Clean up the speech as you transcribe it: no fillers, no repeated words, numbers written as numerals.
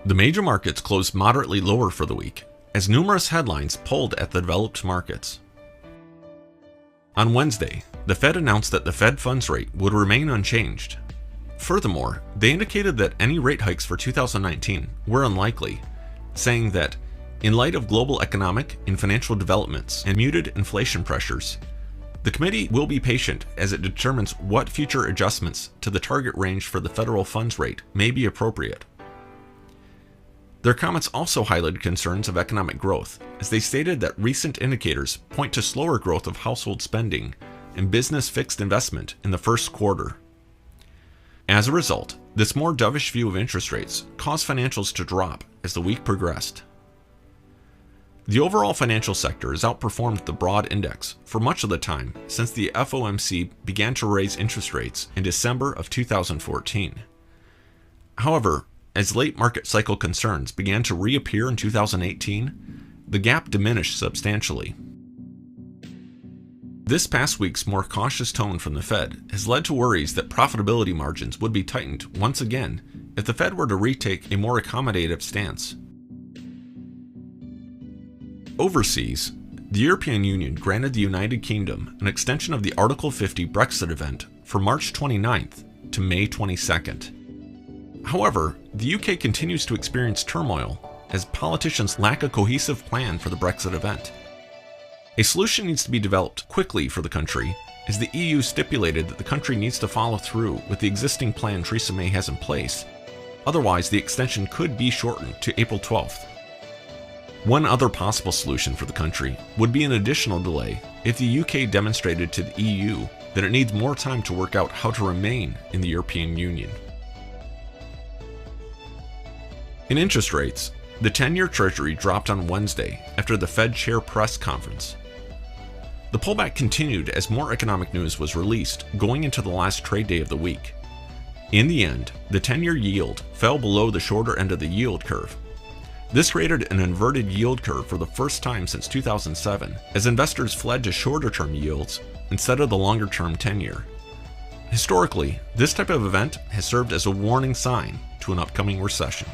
The major markets closed moderately lower for the week, as numerous headlines pulled at the developed markets. On Wednesday, the Fed announced that the Fed funds rate would remain unchanged. Furthermore, they indicated that any rate hikes for 2019 were unlikely, saying that, in light of global economic and financial developments and muted inflation pressures, the committee will be patient as it determines what future adjustments to the target range for the federal funds rate may be appropriate. Their comments also highlighted concerns of economic growth, as they stated that recent indicators point to slower growth of household spending and business fixed investment in the first quarter. As a result, this more dovish view of interest rates caused financials to drop as the week progressed. The overall financial sector has outperformed the broad index for much of the time since the FOMC began to raise interest rates in December of 2014. However, as late market cycle concerns began to reappear in 2018, the gap diminished substantially. This past week's more cautious tone from the Fed has led to worries that profitability margins would be tightened once again if the Fed were to retake a more accommodative stance. Overseas, the European Union granted the United Kingdom an extension of the Article 50 Brexit event from March 29th to May 22nd. However, the UK continues to experience turmoil as politicians lack a cohesive plan for the Brexit event. A solution needs to be developed quickly for the country, as the EU stipulated that the country needs to follow through with the existing plan Theresa May has in place. Otherwise, the extension could be shortened to April 12th. One other possible solution for the country would be an additional delay if the UK demonstrated to the EU that it needs more time to work out how to remain in the European Union. In interest rates, the 10-year Treasury dropped on Wednesday after the Fed chair press conference. The pullback continued as more economic news was released going into the last trade day of the week. In the end, the 10-year yield fell below the shorter end of the yield curve. This created an inverted yield curve for the first time since 2007, as investors fled to shorter-term yields instead of the longer-term 10-year. Historically, this type of event has served as a warning sign to an upcoming recession.